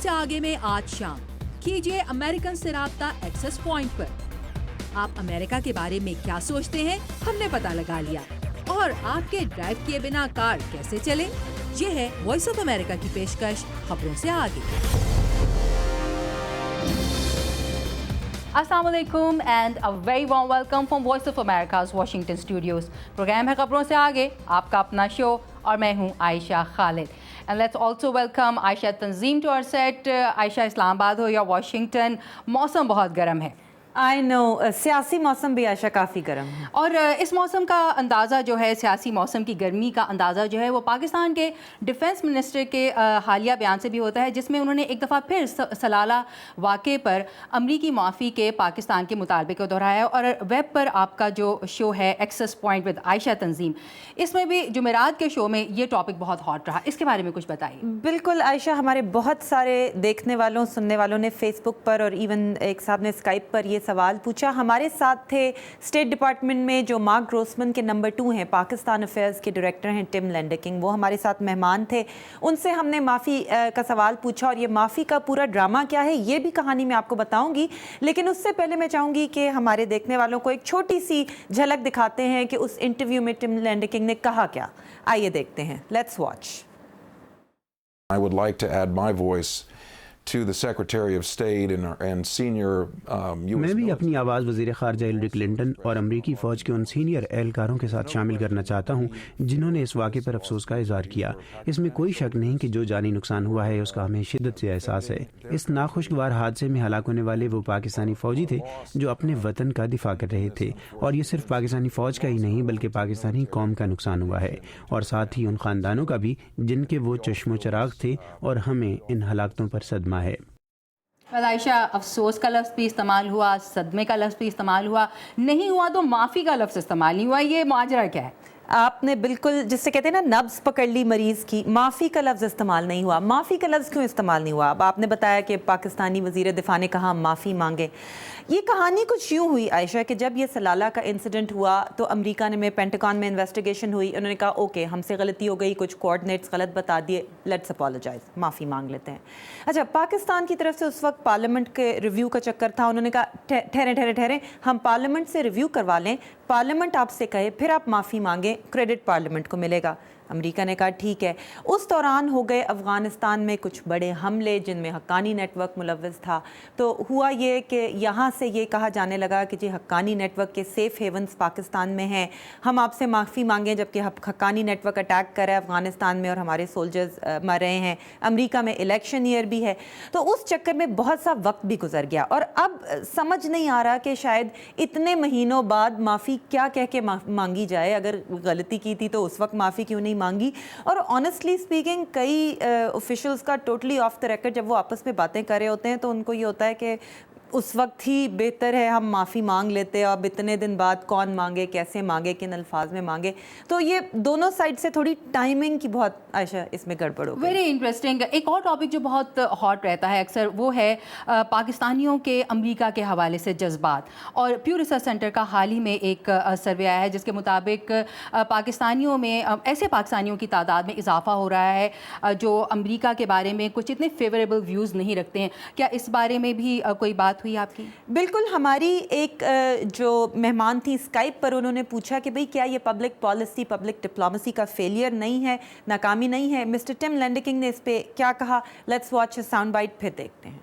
से आगे में आज शाम कीजिए अमेरिकन से राब्ता एक्सेस पॉइंट पर। आप अमेरिका के बारे में क्या सोचते हैं हमने पता लगा लिया, और आपके ड्राइव किए बिना कार कैसे चले, ये है वॉइस ऑफ अमेरिका की पेशकश खबरों से आगे। अस्सलाम वालेकुम and a very warm welcome from Voice of America's Washington studios. Programme है खबरों से आगे, आपका अपना शो, और मैं हूं Ayesha Khalid. And let's also welcome Ayesha Tanzeem to our set. Ayesha, Islamabad हो या वाशिंगटन, मौसम बहुत गर्म है। आई नो, सियासी मौसम भी आशा काफ़ी गर्म है, और इस मौसम का अंदाज़ा जो है, सियासी मौसम की गर्मी का अंदाज़ा जो है वो पाकिस्तान के डिफेंस मिनिस्टर के हालिया बयान से भी होता है, जिसमें उन्होंने एक दफ़ा फिर सलाला वाक़े पर अमरीकी माफ़ी के पाकिस्तान के मुतालबे को दोहराया है। और वेब पर आपका जो शो है एक्सेस पॉइंट विद आयशा तंजीम, इसमें भी जुमेरात के शो में ये टॉपिक बहुत हॉट रहा, इसके बारे में कुछ बताइए। बिल्कुल आयशा, हमारे बहुत सारे देखने वालों सुनने वालों ने फेसबुक पर और इवन एक साहब ने स्काइप पर ये सवाल पूछा। हमारे साथ थे स्टेट डिपार्टमेंट में जो मार्क ग्रोसमैन के नंबर 2 हैं, पाकिस्तान अफेयर्स के डायरेक्टर हैं टिम लैंडकिंग, वो हमारे साथ मेहमान थे। उनसे हमने माफ़ी का सवाल पूछा, और ये माफ़ी का पूरा ड्रामा क्या है ये भी कहानी मैं आपको बताऊंगी। लेकिन उससे पहले मैं चाहूँगी कि हमारे देखने वालों को एक छोटी सी झलक दिखाते हैं कि उस इंटरव्यू में टिम लैंडकिंग ने कहा क्या। आइए देखते हैं, let's watch. I would like to add my voice to the Secretary of State and senior U.S. मैं भी अपनी आवाज़ वज़ीर ख़ारजा हिलरी क्लिंटन और अमरीकी फ़ौज के उन सीनियर एहलकारों के साथ शामिल करना चाहता हूँ जिन्होंने इस वाक़े पर अफसोस का इज़हार किया। इसमें कोई शक नहीं कि जो जानी नुकसान हुआ है उसका हमें शिद्दत से एहसास है। इस नाखुशगवार हादसे में हलाक होने वाले वो पाकिस्तानी फ़ौजी थे जो अपने वतन का दिफा कर रहे थे, और ये सिर्फ पाकिस्तानी फ़ौज का ही नहीं बल्कि पाकिस्तानी कौम का नुकसान हुआ है, और साथ ही उन ख़ानदानों का भी जिनके वो चश्मो चराग थे, और हमें इन हलाकतों पर सदमा है। आयशा, अफसोस का लफ्ज़ भी इस्तेमाल हुआ, सदमे का लफ्ज़ भी इस्तेमाल हुआ, नहीं हुआ तो माफ़ी का लफ्ज़ इस्तेमाल नहीं हुआ, ये माजरा क्या है? आपने बिल्कुल जिससे कहते हैं ना नब्ज़ पकड़ ली मरीज़ की। माफ़ी का लफ्ज़ इस्तेमाल नहीं हुआ। माफ़ी का लफ्ज़ क्यों इस्तेमाल नहीं हुआ? अब आपने बताया कि पाकिस्तानी वज़ीर दिफा ने कहा माफ़ी मांगे। ये कहानी कुछ यूँ हुई आयशा कि जब ये सलाला का इंसिडेंट हुआ तो अमेरिका में पेंटागन में इन्वेस्टिगेशन हुई। उन्होंने कहा ओके, हमसे गलती हो गई, कुछ कोऑर्डिनेट्स गलत बता दिए, लेट्स अपोलोजाइज, माफ़ी मांग लेते हैं। अच्छा, पाकिस्तान की तरफ से उस वक्त पार्लियामेंट के रिव्यू का चक्कर था। उन्होंने कहा ठहरे, हम पार्लियामेंट से रिव्यू करवा लें, पार्लियामेंट आपसे कहे, फिर आप माफ़ी मांगें, क्रेडिट पार्लियामेंट को मिलेगा। अमेरिका ने कहा ठीक है। उस दौरान हो गए अफ़गानिस्तान में कुछ बड़े हमले जिनमें हक्कानी नेटवर्क मुलव्वस था। तो हुआ ये कि यहाँ से ये कहा जाने लगा कि जी हक्कानी नेटवर्क के सेफ़ हेवन्स पाकिस्तान में हैं, हम आपसे माफ़ी मांगें, जबकि हक्कानी नेटवर्क अटैक कर रहा है अफ़गानिस्तान में और हमारे सोल्जर्स मर रहे हैं। अमेरिका में इलेक्शन ईयर भी है, तो उस चक्कर में बहुत सा वक्त भी गुजर गया। और अब समझ नहीं आ रहा कि शायद इतने महीनों बाद माफ़ी क्या कह के मांगी जाए। अगर गलती की थी तो उस वक्त माफ़ी क्यों नहीं मांगी? और ऑनेस्टली स्पीकिंग कई ऑफिशियल्स का टोटली ऑफ द रिकॉर्ड जब वो आपस में बातें कर रहे होते हैं तो उनको ये होता है कि उस वक्त ही बेहतर है हम माफ़ी मांग लेते। अब इतने दिन बाद कौन मांगे, कैसे मांगे, किन अल्फाज में मांगे, तो ये दोनों साइड से थोड़ी टाइमिंग की बहुत आयशा इसमें गड़बड़ हो गई। Very interesting. एक और टॉपिक जो बहुत हॉट रहता है अक्सर, वो है पाकिस्तानियों के अमेरिका के हवाले से जज्बात। और प्यू रिसर्च सेंटर का हाल ही में एक सर्वे आया है जिसके मुताबिक पाकिस्तानियों में ऐसे पाकिस्तानियों की तादाद में इजाफा हो रहा है जो अमेरिका के बारे में कुछ इतने फेवरेबल व्यूज़ नहीं रखते हैं। क्या इस बारे में भी कोई बात हुई आपकी? बिल्कुल, हमारी एक जो मेहमान थी स्काइप पर, उन्होंने पूछा कि भाई क्या ये पब्लिक पॉलिसी, पब्लिक डिप्लोमेसी का फेलियर नहीं है, नाकामी नहीं है? मिस्टर टिम लैंडकिंग ने इस पे क्या कहा? Let's watch a sound bite, फिर देखते हैं।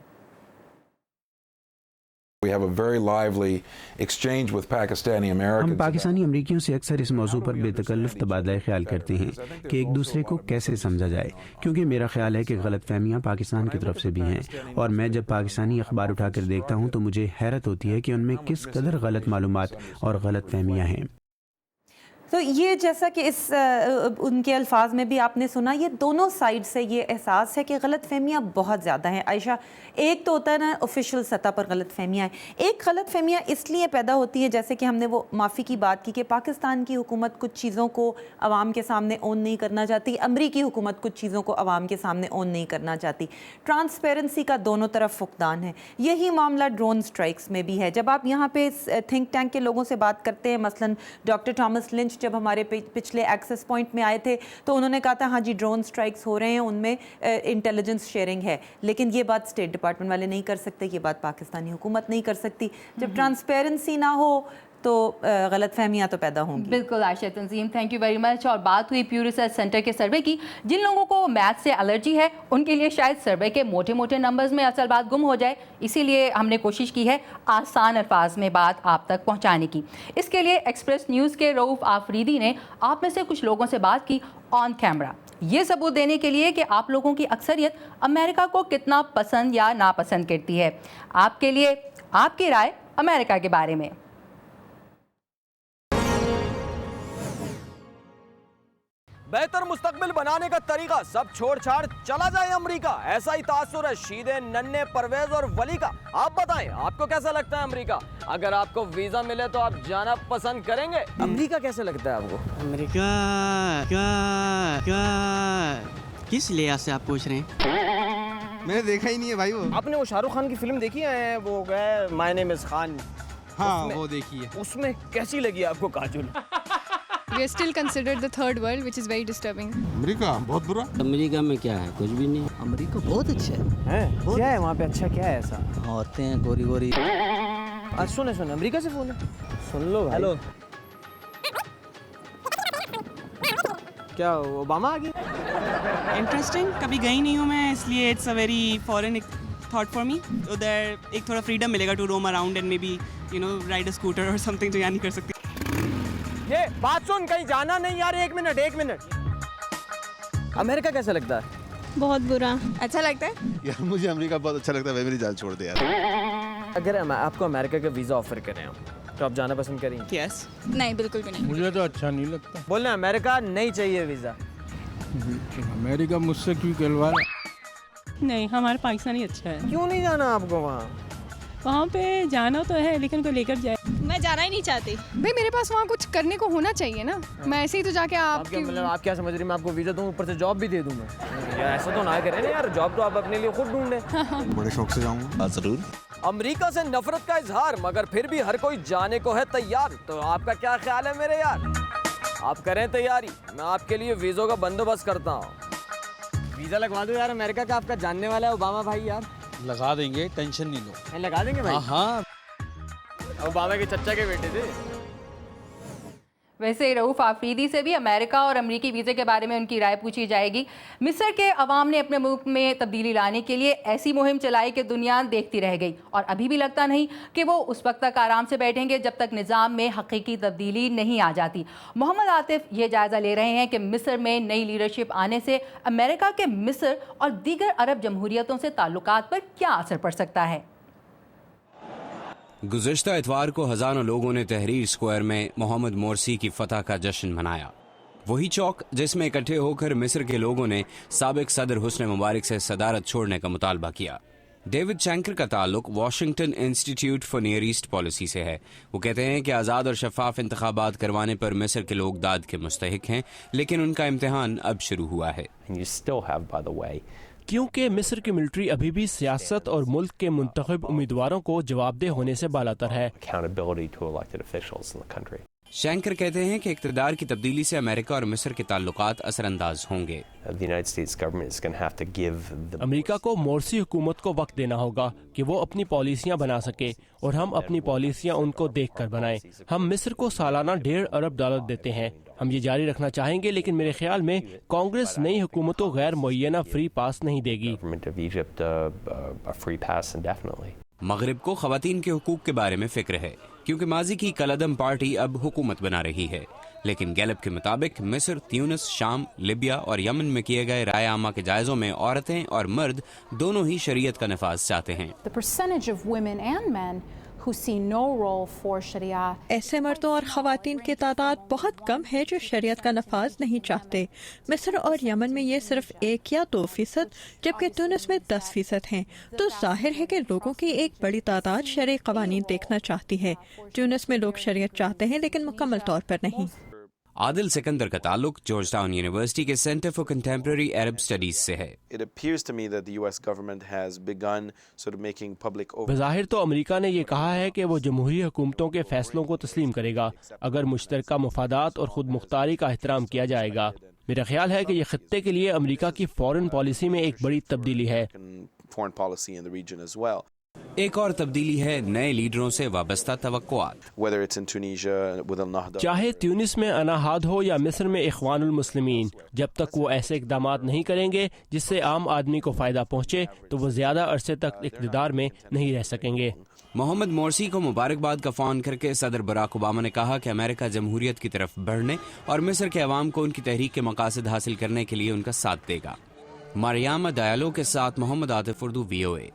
We have a very lively exchange with Pakistani Americans. हम पाकिस्तानी अमरीकियों से अक्सर इस मौजू पर बेतकल्लुफ़ तबादला ख्याल करते हैं कि एक दूसरे को कैसे समझा जाए, क्योंकि मेरा ख्याल है कि गलत फहमियाँ पाकिस्तान की तरफ से भी हैं, और मैं जब पाकिस्तानी अखबार उठाकर देखता हूँ तो मुझे हैरत होती है कि उनमें किस कदर गलत मालूमात और गलत फहमियाँ हैं। तो ये जैसा कि इस उनके अल्फाज में भी आपने सुना, ये दोनों साइड से ये एहसास है कि गलत फहमियाँ बहुत ज़्यादा हैं आयशा। एक तो होता है ना ऑफिशियल सतह पर गलत फहमियाँ हैं, एक गलत फहमियाँ इसलिए पैदा होती है जैसे कि हमने वो माफ़ी की बात की कि पाकिस्तान की हुकूमत कुछ चीज़ों को आवाम के सामने ओन नहीं करना चाहती, अमरीकी हुकूमत कुछ चीज़ों को आवाम के सामने ओन नहीं करना चाहती। ट्रांसपेरेंसी का दोनों तरफ फुकदान है। यही मामला ड्रोन स्ट्राइक्स में भी है। जब आप यहाँ पे थिंक टैंक के लोगों से बात करते हैं, मसलन डॉक्टर थॉमस लिंच جب ہمارے پچھلے ایکسس پوائنٹ میں آئے تھے تو انہوں نے کہا تھا ہاں جی ڈرون سٹرائکس ہو رہے ہیں، ان میں انٹیلیجنس شیئرنگ ہے، لیکن یہ بات اسٹیٹ ڈپارٹمنٹ والے نہیں کر سکتے، یہ بات پاکستانی حکومت نہیں کر سکتی. جب ٹرانسپیرنسی نہ ہو تو غلط فہمیاں تو پیدا ہوں گی. بالکل عائشہ تنظیم، تھینک یو ویری مچ. اور بات ہوئی پیو ریسرچ سینٹر کے سروے کی. جن لوگوں کو میتھ سے الرجی ہے ان کے لیے شاید سروے کے موٹے موٹے نمبرز میں اصل بات گم ہو جائے، اسی لیے ہم نے کوشش کی ہے آسان الفاظ میں بات آپ تک پہنچانے کی. اس کے لیے ایکسپریس نیوز کے رؤوف آفریدی نے آپ میں سے کچھ لوگوں سے بات کی آن کیمرہ، یہ ثبوت دینے کے لیے کہ آپ لوگوں کی اکثریت امریکہ کو کتنا پسند یا ناپسند کرتی ہے. آپ کے لیے آپ کی رائے امریکہ کے بارے میں. بہتر مستقبل بنانے کا طریقہ سب چھوڑ چھاڑ چلا جائے امریکہ، ایسا ہی تاثر ہے شیدے ننھے پرویز اور ولی کا. آپ بتائیں آپ کو کیسا لگتا ہے امریکہ؟ اگر آپ کو ویزا ملے تو آپ جانا پسند کریں گے؟ امریکہ کیسے لگتا ہے آپ کو؟ امریکہ کس لحاظ سے آپ پوچھ رہے ہیں؟ میں نے دیکھا ہی نہیں ہے بھائی. وہ آپ نے وہ شاہ رخ خان کی فلم دیکھی ہے، وہ گئے مائی نیم از خان؟ ہاں وہ دیکھی ہے. اس میں کیسی لگی آپ کو کاجل؟ We are still considered the third world, which is very disturbing. امریکہ بہت برا. امریکہ میں کیا ہے؟ کچھ بھی نہیں. امریکہ بہت اچھا ہے. کیا ہے وہاں پہ اچھا؟ کیا ہے ایسا؟ عورتیں ہیں گوری گوری. سنے امریکہ سے فون ہے، سن لو. ہیلو، کیا اوباما آ گیا؟ انٹرسٹنگ، کبھی گئی نہیں ہوں میں، اس لیے it's a very foreign thought for me. ادھر ایک تھوڑا فریڈم ملے گا to roam around and maybe you know ride a scooter اور سم تھنگ جو یہاں نہیں کر سکتی. یہ بات سن، کہیں جانا نہیں یار. ایک منٹ. امریکہ کیسا لگتا ہے؟ بہت برا. اچھا لگتا ہے یار مجھے امریکہ بہت اچھا لگتا ہے. میری جان چھوڑ دے یار. اگر آپ کو امریکہ کا ویزا آفر کریں تو آپ جانا پسند کریں گے؟ یس. نہیں، بالکل بھی نہیں. مجھے تو اچھا نہیں لگتا. بول رہے ہیں امریکہ نہیں چاہیے ویزا. امریکہ مجھ سے کیوں کہلوا؟ نہیں، ہمارا پاکستانی اچھا ہے. کیوں نہیں جانا آپ کو وہاں؟ وہاں پہ جانا تو ہے لیکن کوئی لے کر جائے. میں جانا ہی نہیں چاہتی بھائی، میرے پاس وہاں کچھ کرنے کو ہونا چاہیے نا. میں ایسے ہی تو جا کے آپ کیا سمجھ رہی؟ میں آپ کو ویزا دوں، اوپر سے جاب بھی دے دوں میں. یار ایسا تو نہ کریں نا یار، جاب تو آپ اپنے لیے خود ڈھونڈیں. بڑے شوق سے جاؤں گا. ضرور. امریکہ سے نفرت کا اظہار، مگر پھر بھی ہر کوئی جانے کو ہے تیار. تو آپ کا کیا خیال ہے میرے یار؟ آپ کریں تیاری، میں آپ کے لیے ویزوں کا بندوبست کرتا ہوں. ویزا لگوا دو یار امریکہ کا. آپ کا جاننے والا ہے اوباما بھائی. یار لگا دیں گے، ٹینشن نہیں لو. لگا دیں گے بھائی. ہاں اوباما کے چچا کے بیٹے تھے. ویسے رؤوف آفریدی سے بھی امریکہ اور امریکی ویزے کے بارے میں ان کی رائے پوچھی جائے گی. مصر کے عوام نے اپنے ملک میں تبدیلی لانے کے لیے ایسی مہم چلائی کہ دنیا دیکھتی رہ گئی، اور ابھی بھی لگتا نہیں کہ وہ اس وقت تک آرام سے بیٹھیں گے جب تک نظام میں حقیقی تبدیلی نہیں آ جاتی. محمد عاطف یہ جائزہ لے رہے ہیں کہ مصر میں نئی لیڈرشپ آنے سے امریکہ کے مصر اور دیگر عرب جمہوریتوں سے تعلقات پر کیا اثر پڑ سکتا ہے. گزشتہ اتوار کو ہزاروں لوگوں نے تحریر اسکوائر میں محمد مورسی کی فتح کا جشن منایا. وہی چوک جس میں اکٹھے ہو کر مصر کے لوگوں نے سابق صدر حسنی مبارک سے صدارت چھوڑنے کا مطالبہ کیا. ڈیوڈ شینکر کا تعلق Washington institute for Near East Policy سے ہے. وہ کہتے ہیں کہ آزاد اور شفاف انتخابات کروانے پر مصر کے لوگ داد کے مستحق ہیں، لیکن ان کا امتحان اب شروع ہوا ہے. کیونکہ مصر کی ملٹری ابھی بھی سیاست اور ملک کے منتخب امیدواروں کو جواب دہ ہونے سے بالاتر ہے. شینکر کہتے ہیں کہ اقتدار کی تبدیلی سے امریکہ اور مصر کے تعلقات اثر انداز ہوں گے. امریکہ کو مورسی حکومت کو وقت دینا ہوگا کہ وہ اپنی پالیسیاں بنا سکے، اور ہم اپنی پالیسیاں ان کو دیکھ کر بنائیں. ہم مصر کو سالانہ $1.5 ارب دیتے ہیں. ہم یہ جاری رکھنا چاہیں گے، لیکن میرے خیال میں کانگریس نئی حکومت کو غیر معینہ فری پاس نہیں دے گی. مغرب کو خواتین کے حقوق کے بارے میں فکر ہے، کیونکہ ماضی کی کالعدم پارٹی اب حکومت بنا رہی ہے. لیکن گیلپ کے مطابق مصر، تیونس، شام، لیبیا اور یمن میں کیے گئے رائے عامہ کے جائزوں میں عورتیں اور مرد دونوں ہی شریعت کا نفاذ چاہتے ہیں. ایسے مردوں اور خواتین کی تعداد بہت کم ہے جو شریعت کا نفاذ نہیں چاہتے. مصر اور یمن میں یہ صرف 1 یا 2%، جبکہ تونس میں 10% ہیں. تو ظاہر ہے کہ لوگوں کی ایک بڑی تعداد شرعی قوانین دیکھنا چاہتی ہے. تونس میں لوگ شریعت چاہتے ہیں لیکن مکمل طور پر نہیں. عادل سکندر کا تعلق جارج ٹاؤن یونیورسٹی کے centre for contemporary Arab studies سے ہے۔ بظاہر تو امریکہ نے یہ کہا ہے کہ وہ جمہوری حکومتوں کے فیصلوں کو تسلیم کرے گا اگر مشترکہ مفادات اور خود مختاری کا احترام کیا جائے گا۔ میرا خیال ہے کہ یہ خطے کے لیے امریکہ کی فورن پالیسی میں ایک بڑی تبدیلی ہے۔ ایک اور تبدیلی ہے نئے لیڈروں سے وابستہ توقعات۔ چاہے تیونس میں اناہاد ہو یا مصر میں اخوان المسلمین، جب تک وہ ایسے اقدامات نہیں کریں گے جس سے عام آدمی کو فائدہ پہنچے تو وہ زیادہ عرصے تک اقتدار میں نہیں رہ سکیں گے۔ محمد مورسی کو مبارکباد کا فون کر کے صدر براک اوباما نے کہا کہ امریکہ جمہوریت کی طرف بڑھنے اور مصر کے عوام کو ان کی تحریک کے مقاصد حاصل کرنے کے لیے ان کا ساتھ دے گا۔ مریامہ ڈائلو کے ساتھ محمد عاطف، اردو VOA۔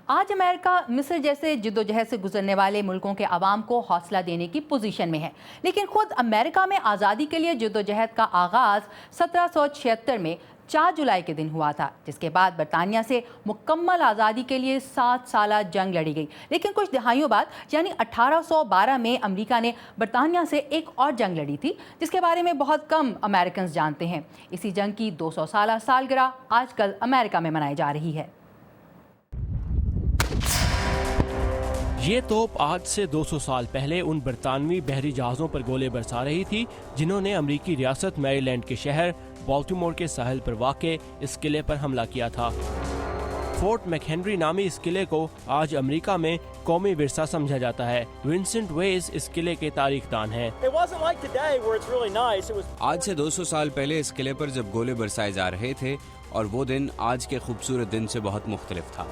آج امریکہ مصر جیسے جدوجہد سے گزرنے والے ملکوں کے عوام کو حوصلہ دینے کی پوزیشن میں ہے، لیکن خود امریکہ میں آزادی کے لیے جدوجہد کا آغاز 1776 میں 4 جولائی کے دن ہوا تھا، جس کے بعد برطانیہ سے مکمل آزادی کے لیے 7 سالہ جنگ لڑی گئی۔ لیکن کچھ دہائیوں بعد یعنی 1812 میں امریکہ نے برطانیہ سے ایک اور جنگ لڑی تھی جس کے بارے میں بہت کم امریکنز جانتے ہیں۔ اسی جنگ کی 200 سالہ سالگرہ آج کل امریکہ میں منائی جا رہی ہے۔ یہ توپ آج سے 200 سال پہلے ان برطانوی بحری جہازوں پر گولے برسا رہی تھی جنہوں نے امریکی ریاست میری لینڈ کے شہر بالٹیمور کے ساحل پر واقع اس قلعے پر حملہ کیا تھا۔ فورٹ میک ہنری نامی اس قلعے کو آج امریکہ میں قومی ورثہ سمجھا جاتا ہے۔ ونسنٹ ویز اس قلعے کے تاریخ دان ہیں۔ آج سے 200 سال پہلے اس قلعے پر جب گولے برسائے جا رہے تھے اور وہ دن آج کے خوبصورت دن سے بہت مختلف تھا۔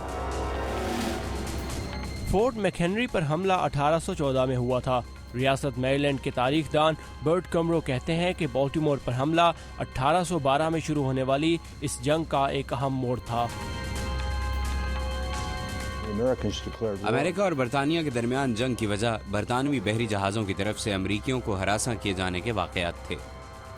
فورٹ میک ہنری پر حملہ 1814 میں ہوا تھا۔ ریاست میری لینڈ کے تاریخ دان برٹ کمرو کہتے ہیں کہ بالٹیمور پر حملہ 1812 میں شروع ہونے والی اس جنگ کا ایک اہم موڑ تھا۔ امریکہ اور برطانیہ کے درمیان جنگ کی وجہ برطانوی بحری جہازوں کی طرف سے امریکیوں کو ہراساں کیے جانے کے واقعات تھے۔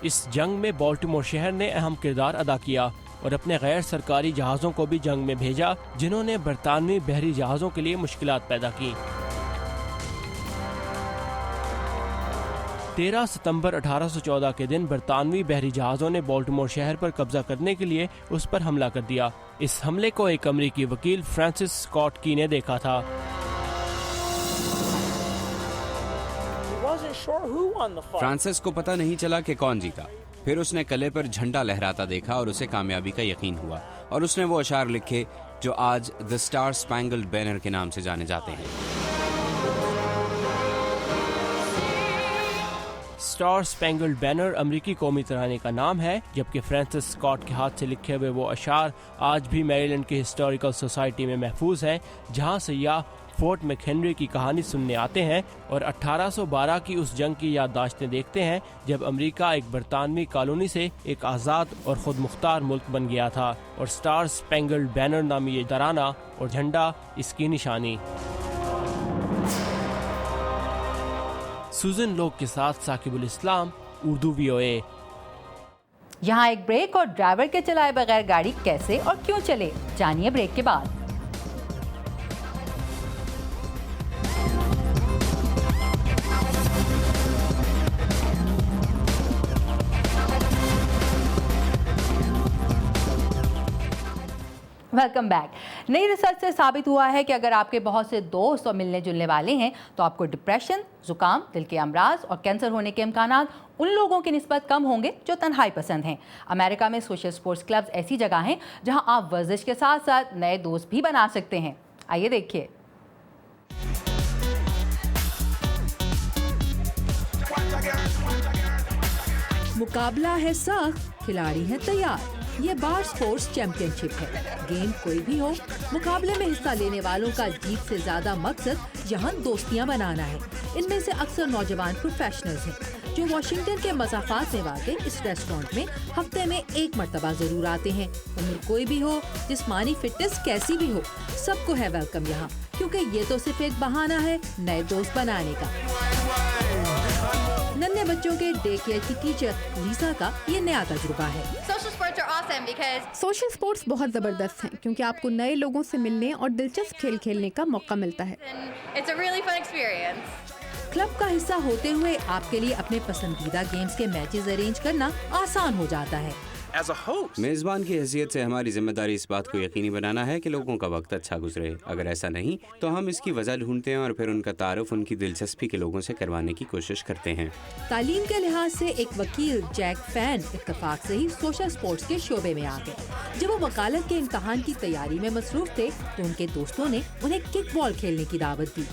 اس جنگ میں بالٹیمور شہر نے اہم کردار ادا کیا اور اپنے غیر سرکاری جہازوں کو بھی جنگ میں بھیجا جنہوں نے برطانوی بحری جہازوں کے لیے مشکلات پیدا کی۔ 13 ستمبر 1814 کے دن برطانوی بحری جہازوں نے بالٹیمور شہر پر قبضہ کرنے کے لیے اس پر حملہ کر دیا۔ اس حملے کو ایک امریکی وکیل فرانسس اسکاٹ کی نے دیکھا تھا۔ فرانسس کو پتہ نہیں چلا کہ کون جیتا۔ پھر اس نے قلعے پر جھنڈا لہراتا دیکھا اور اسے کامیابی کا یقین ہوا، اور اس نے وہ اشعار لکھے جو آج دی اسٹار سپینگلڈ بینر کے نام سے جانے جاتے ہیں۔ اسٹار سپینگلڈ بینر امریکی قومی ترانے کا نام ہے، جبکہ فرانسس اسکاٹ کے ہاتھ سے لکھے ہوئے وہ اشعار آج بھی میری لینڈ کی ہسٹوریکل سوسائٹی میں محفوظ ہیں، جہاں سیاح فورٹ میک ہنری کی کہانی سننے آتے ہیں اور 1812 کی اس جنگ کی یادداشتیں دیکھتے ہیں جب امریکہ ایک برطانوی کالونی سے ایک آزاد اور خود مختار ملک بن گیا تھا، اور اسٹار سپینگلڈ بینر نامی یہ ترانہ اور جھنڈا اس کی نشانی۔ سوزن لوگ کے ساتھ ثاقب الاسلام، اردو VOA۔ یہاں ایک بریک اور ڈرائیور کے چلائے بغیر گاڑی کیسے اور کیوں چلے، جانیے بریک کے بعد۔ Welcome back. نئی ریسرچ سے ثابت ہوا ہے کہ اگر آپ کے بہت سے دوست اور ملنے جلنے والے ہیں تو آپ کو ڈپریشن، زکام، دل کے امراض اور کینسر ہونے کے امکانات ان لوگوں کی نسبت کم ہوں گے جو تنہائی پسند ہیں۔ امریکہ میں سوشل سپورٹس کلبز ایسی جگہ ہیں جہاں آپ ورزش کے ساتھ ساتھ نئے دوست بھی بنا سکتے ہیں۔ آئیے دیکھیے۔ مقابلہ ہے سخت، کھلاڑی ہیں تیار۔ یہ بار سپورٹس چیمپئن شپ ہے۔ گیم کوئی بھی ہو، مقابلے میں حصہ لینے والوں کا جیت سے زیادہ مقصد یہاں دوستیاں بنانا ہے۔ ان میں سے اکثر نوجوان پروفیشنلز ہیں جو واشنگٹن کے مضافات میں واقع اس ریسٹورانٹ میں ہفتے میں 1 مرتبہ ضرور آتے ہیں۔ عمر کوئی بھی ہو، جسمانی فٹنس کیسی بھی ہو، سب کو ہے ویلکم یہاں، کیونکہ یہ تو صرف ایک بہانہ ہے نئے دوست بنانے کا۔ ننھے بچوں کے ڈے کیئر کی ٹیچر لیسا کا یہ نیا تجربہ ہے۔ سوشل سپورٹس بہت زبردست ہیں کیونکہ آپ کو نئے لوگوں سے ملنے اور دلچسپ کھیل کھیلنے کا موقع ملتا ہے۔ क्लब का हिस्सा होते हुए आपके लिए अपने पसंदीदा गेम्स के मैचेस अरेंज करना आसान हो जाता है। मेज़बान की हैसियत से हमारी जिम्मेदारी इस बात को यकीनी बनाना है कि लोगों का वक्त अच्छा गुजरे। अगर ऐसा नहीं तो हम इसकी वजह ढूंढते हैं और फिर उनका तारुफ उनकी दिलचस्पी के लोगों से करवाने की कोशिश करते हैं। तालीम के लिहाज से एक वकील जैक फैन इत्तेफाक से ही सोशल स्पोर्ट्स के शोबे में आ गए। जब वो वकालत के इम्तहान की तैयारी में मसरूफ थे तो उनके दोस्तों ने उन्हें किक बॉल खेलने की दावत दी।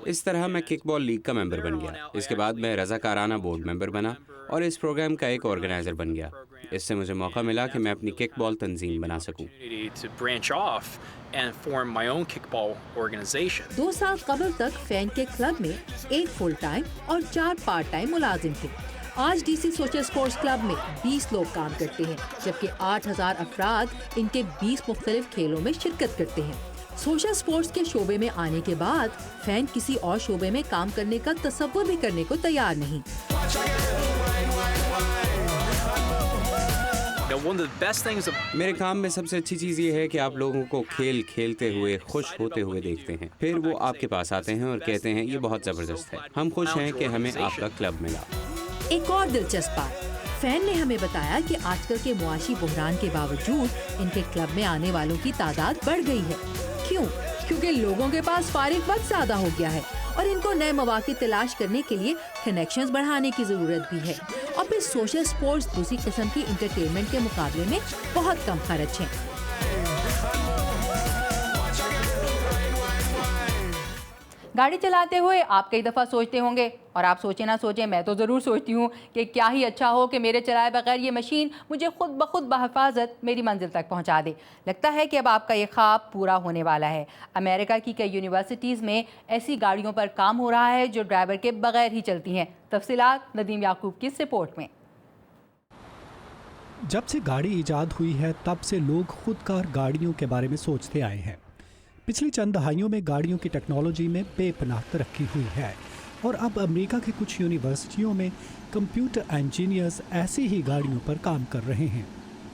इस तरह मैं किक बॉल लीग का मेंबर बन गया। इसके बाद मैं रज़ाकाराना बोर्ड मेंबर बना और इस प्रोग्राम का एक ऑर्गेनाइजर बन गया। इससे मुझे मौका मिला कि मैं अपनी किक बॉल तंजीम बना सकूं। 2 साल कबल तक फैन के क्लब में 1 फुल टाइम और 4 पार्ट टाइम मुलाजिम थे। आज डीसी सोशल स्पोर्ट्स क्लब में 20 लोग काम करते हैं, जबकि 8000 अफराद इनके 20 मुख्तलिफ खेलों में शिरकत करते हैं। सोशल स्पोर्ट्स के शोबे में आने के बाद फैन किसी और शोबे में काम करने का तसव्वुर भी करने को तैयार नहीं। मेरे काम में सबसे अच्छी चीज़ ये है कि आप लोगों को खेल खेलते हुए खुश होते हुए देखते हैं। फिर वो आपके पास आते हैं और कहते हैं ये बहुत ज़बरदस्त है, हम खुश हैं कि हमें आपका क्लब मिला। एक और दिलचस्प बात, फैन ने हमें बताया कि आजकल के मुआशी बहरान के बावजूद इनके क्लब में आने वालों की तादाद बढ़ गई है। क्यों? क्योंकि लोगों के पास फारिग वक्त ज़्यादा हो गया है और इनको नए मौके तलाश करने के लिए कनेक्शंस बढ़ाने की ज़रूरत भी है। और फिर सोशल स्पोर्ट्स दूसरी किस्म की इंटरटेनमेंट के मुकाबले में बहुत कम खर्च है। गाड़ी चलाते हुए आप कई दफ़ा सोचते होंगे, और आप सोचें ना सोचें, मैं तो ज़रूर सोचती हूँ कि क्या ही अच्छा हो कि मेरे चलाए बगैर ये मशीन मुझे खुद ब खुद बहिफाजत मेरी मंजिल तक पहुँचा दे। लगता है कि अब आपका ये ख्वाब पूरा होने वाला है। अमेरिका की कई यूनिवर्सिटीज़ में ऐसी गाड़ियों पर काम हो रहा है जो ड्राइवर के बगैर ही चलती हैं। तफसीलात नदीम याकूब की इस रिपोर्ट में। जब से गाड़ी ईजाद हुई है तब से लोग खुदकार गाड़ियों के बारे में सोचते आए हैं। पिछली चंद दहाइयों में गाड़ियों की टेक्नोलॉजी में बेपनाह तरक्की हुई है और अब अमेरिका की कुछ यूनिवर्सिटियों में कंप्यूटर इंजीनियर्स ऐसी ही गाड़ियों पर काम कर रहे हैं।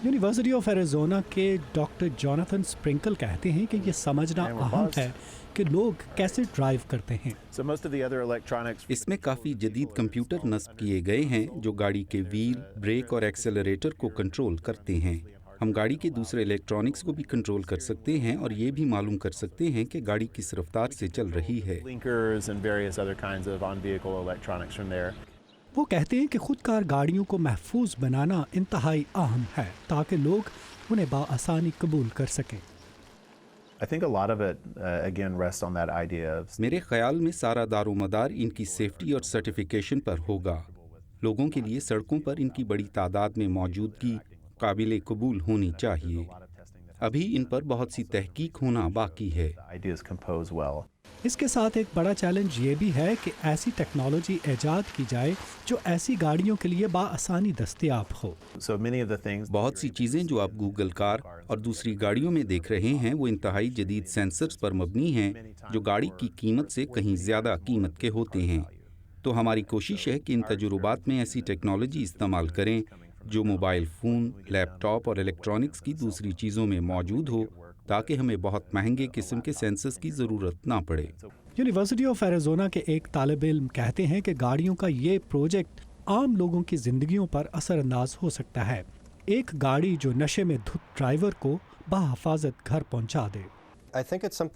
यूनिवर्सिटी ऑफ एरिज़ोना के डॉक्टर जोनाथन स्प्रिंकल कहते हैं कि ये समझना अहम है कि लोग कैसे ड्राइव करते हैं। इसमें काफ़ी जदीद कंप्यूटर नस्ब किए गए हैं जो गाड़ी के व्हील, ब्रेक और एक्सेलरेटर को कंट्रोल करते हैं। हम गाड़ी के दूसरे इलेक्ट्रॉनिक्स को भी कंट्रोल कर सकते हैं और ये भी मालूम कर सकते हैं कि गाड़ी किस रफ्तार से चल रही है। वो कहते हैं कि खुदकार गाड़ियों को महफूज बनाना इंतहाई अहम है ताकि लोग उन्हें बाआसानी कबूल कर सकें। मेरे ख्याल में सारा दारोमदार इनकी सेफ्टी और सर्टिफिकेशन पर होगा। लोगों के लिए सड़कों पर इनकी बड़ी तादाद में मौजूदगी काबिल कबूल होनी चाहिए। अभी इन पर बहुत सी तहकीक होना बाकी है। इसके साथ एक बड़ा चैलेंज ये भी है कि ऐसी टेक्नोलॉजी ईजाद की जाए जो ऐसी गाड़ियों के लिए बाआसानी दस्तयाब हो। बहुत सी चीज़ें जो आप गूगल कार और दूसरी गाड़ियों में देख रहे हैं वो इंतहाई जदीद सेंसर्स पर मबनी हैं जो गाड़ी की कीमत से कहीं ज़्यादा कीमत के होते हैं। तो हमारी कोशिश है कि इन तजुर्बात में ऐसी टेक्नोलॉजी इस्तेमाल करें जो मोबाइल फ़ोन, लैपटॉप और इलेक्ट्रॉनिक्स की दूसरी चीज़ों में मौजूद हो ताकि हमें बहुत महंगे किस्म के सेंसर्स की ज़रूरत ना पड़े। यूनिवर्सिटी ऑफ एरिज़ोना के एक तालिब इल्म कहते हैं कि गाड़ियों का ये प्रोजेक्ट आम लोगों की ज़िंदगियों पर असरअंदाज हो सकता है। एक गाड़ी जो नशे में धुत ड्राइवर को बहिफाजत घर पहुंचा दे।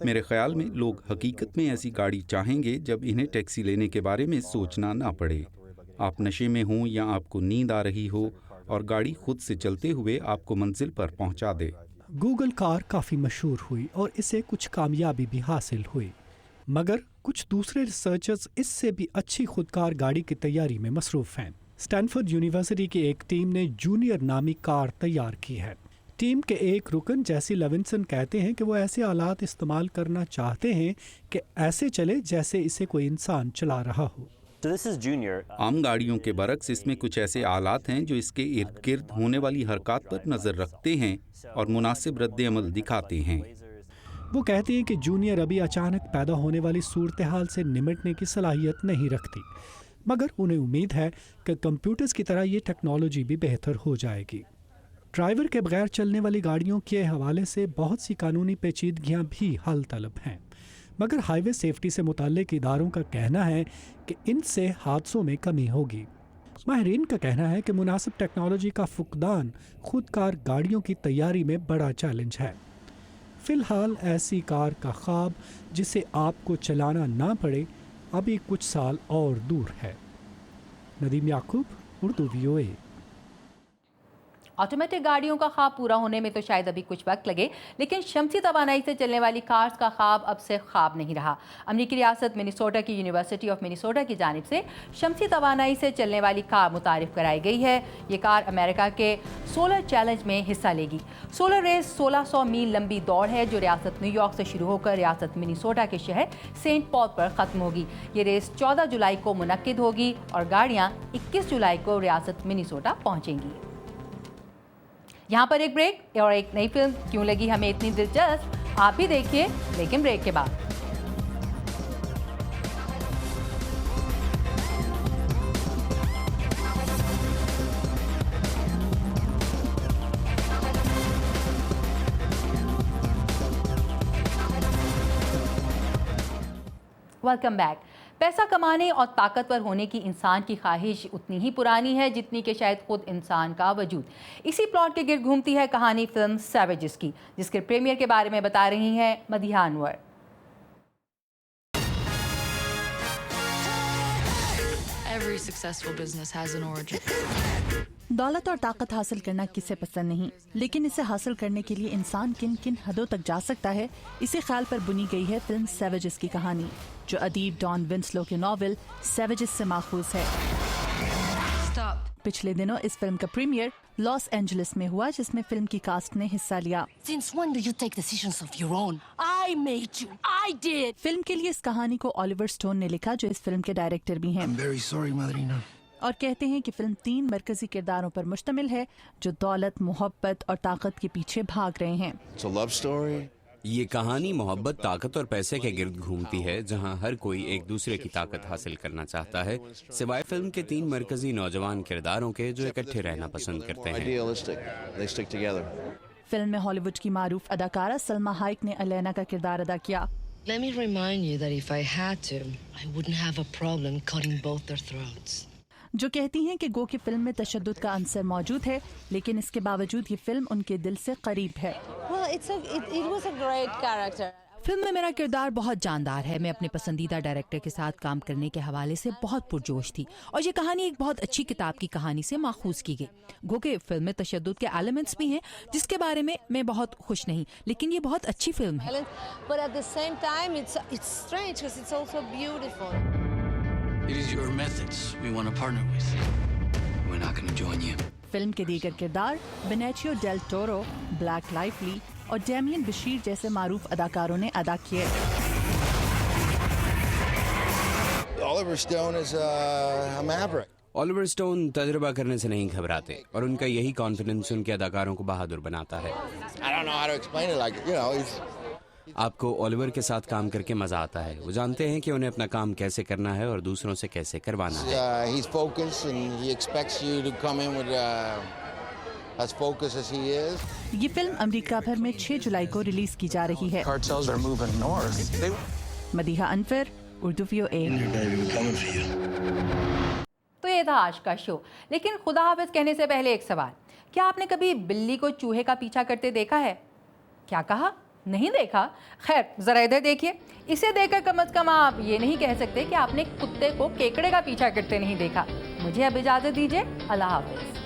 मेरे ख्याल में लोग हकीकत में ऐसी गाड़ी चाहेंगे जब इन्हें टैक्सी लेने के बारे में सोचना ना पड़े। आप नशे में हों या आपको नींद आ रही हो और गाड़ी खुद से चलते हुए आपको मंजिल पर पहुंचा दे। गूगल कार काफ़ी मशहूर हुई और इसे कुछ कामयाबी भी हासिल हुई, मगर कुछ दूसरे रिसर्चर्स इससे भी अच्छी खुदकार गाड़ी की तैयारी में मसरूफ़ हैं। स्टैनफोर्ड यूनिवर्सिटी की एक टीम ने जूनियर नामी कार तैयार की है। टीम के एक रुकन जैसी लेविंसन कहते हैं कि वो ऐसे आलात इस्तेमाल करना चाहते हैं कि ऐसे चले जैसे इसे कोई इंसान चला रहा हो। आम गाड़ियों के बरक्स इसमें कुछ ऐसे आलात हैं जो इसके इर्द गिर्द होने वाली हरकत पर नज़र रखते हैं और मुनासिब रद्द अमल दिखाते हैं। वो कहते हैं कि जूनियर अभी अचानक पैदा होने वाली सूरत हाल से निमटने की सलाहियत नहीं रखती, मगर उन्हें उम्मीद है कि कंप्यूटर्स की तरह ये टेक्नोलॉजी भी बेहतर हो जाएगी। ड्राइवर के बगैर चलने वाली गाड़ियों के हवाले से बहुत सी कानूनी पेचीदगियाँ भी हल तलब हैं, मगर हाईवे सेफ्टी से मुताल्लिक इदारों का कहना है कि इनसे हादसों में कमी होगी। माहिरीन का कहना है कि मुनासिब टेक्नोलॉजी का फुकदान खुदकार गाड़ियों की तैयारी में बड़ा चैलेंज है। फ़िलहाल ऐसी कार का ख्वाब जिसे आपको चलाना ना पड़े अभी कुछ साल और दूर है। नदीम याकूब, उर्दू VOA। ऑटोमेटिक गाड़ियों का ख्वाब पूरा होने में तो शायद अभी कुछ वक्त लगे, लेकिन शमसी तवानाई से चलने वाली कार्स का ख्वाब अब से ख्वाब नहीं रहा। अमरीकी रियासत मिनेसोटा की यूनिवर्सिटी ऑफ मिनेसोटा की जानिब से शमसी तवानाई से चलने वाली कार मुतारिफ कराई गई है। ये कार अमेरिका के सोलर चैलेंज में हिस्सा लेगी। सोलर रेस 1600 मील लंबी दौड़ है जो रियासत न्यूयॉर्क से शुरू होकर रियासत मिनेसोटा के शहर सेंट पॉल पर ख़त्म होगी। ये रेस 14 जुलाई को मुनक्किद होगी और गाड़ियाँ 21 जुलाई को रियासत मिनेसोटा पहुँचेंगी। यहाँ पर एक ब्रेक और एक नई फिल्म क्यों लगी हमें इतनी दिलचस्प, आप भी देखिए, लेकिन ब्रेक के बाद। Welcome back. पैसा कमाने और ताकतवर होने की इंसान की ख्वाहिश उतनी ही पुरानी है जितनी कि शायद खुद इंसान का वजूद। इसी प्लॉट के गिर्द घूमती है कहानी फिल्म सैवेजेस की, जिसके प्रीमियर के बारे में बता रही हैं Madiha Anwar. Every successful business has an origin. दौलत और ताकत हासिल करना किसे पसंद नहीं, लेकिन इसे हासिल करने के लिए इंसान किन किन हदों तक जा सकता है, इसी ख्याल पर बुनी गई है फिल्म सैवेजेस की कहानी, जो अदीब डॉन विंसलो के नॉवेल सैवेजेस से माखूज है। पिछले दिनों इस फिल्म का प्रीमियर लॉस एंजलिस में हुआ, जिसमें फिल्म की कास्ट ने हिस्सा लिया। Since when do you take decisions of your own? I made you. I did. Film के लिए इस कहानी को ऑलिवर स्टोन ने लिखा, जो इस फिल्म के डायरेक्टर भी हैं। I'm very sorry, Madrina. और कहते हैं कि फिल्म 3 मरकजी किरदारों पर मुश्तमिल है जो दौलत, मोहब्बत और ताकत के पीछे भाग रहे हैं। It's a love story. ये कहानी मोहब्बत, ताकत और पैसे के गिर्द घूमती है, जहां हर कोई एक दूसरे की ताकत हासिल करना चाहता है, सिवाय फिल्म के 3 मरकजी नौजवान किरदारों के जो इकट्ठे रहना पसंद करते हैं। They stick together. फिल्म में हॉलीवुड की मारूफ अदाकारा सलमा हाइक ने अलेना का किरदार अदा किया। Let me remind you that if I had to, I wouldn't have a problem cutting both their throats. जो कहती हैं कि गो की फिल्म में तशद्दुद का अंसर मौजूद है, लेकिन इसके बावजूद ये फिल्म उनके दिल से करीब है। it was a great character. Film में मेरा किरदार बहुत जानदार है। मैं अपने पसंदीदा डायरेक्टर के साथ काम करने के हवाले से बहुत पुरजोश थी और ये कहानी एक बहुत अच्छी किताब की कहानी से माखूज की गई। गो के फिल्म में तशद्दुद के एलिमेंट्स भी हैं जिसके बारे में मैं बहुत खुश नहीं, लेकिन ये बहुत अच्छी फिल्म है। But at the same time, it's strange because it's also beautiful. It is your methods we want to partner with. We're not going to join you. Film के दीगर किरदार बेनेचियो डेल टोरो, ब्लैक लाइवली और Damien Bashir जैसे मारूफ अदाकारों ने अदा किए। Oliver Stone is a maverick. Oliver stone तजुर्बा करने से नहीं घबराते और उनका यही कॉन्फिडेंस उनके अदाकारों को बहादुर बनाता है। I don't know how to explain it. Like, you know, he's आपको ओलिवर के साथ काम करके मजा आता है। वो जानते हैं कि उन्हें अपना काम कैसे करना है और दूसरों से कैसे करवाना है। he's focused and he expects you to come in with as focused as he is. ये फिल्म अमेरिका भर में 6 जुलाई को रिलीज की जा रही है। Cartels are moving north. Madiha Anwar, Urdu VOA। तो ये था आज का शो, लेकिन खुदा हाफिज कहने से पहले एक सवाल, क्या आपने कभी बिल्ली को चूहे का पीछा करते देखा है? क्या कहा? नहीं देखा? खैर जरा इधर देखिए। इसे देखकर कम से कम आप ये नहीं कह सकते कि आपने कुत्ते को केकड़े का पीछा करते नहीं देखा। मुझे अब इजाज़त दीजिए। अल्लाह हाफिज।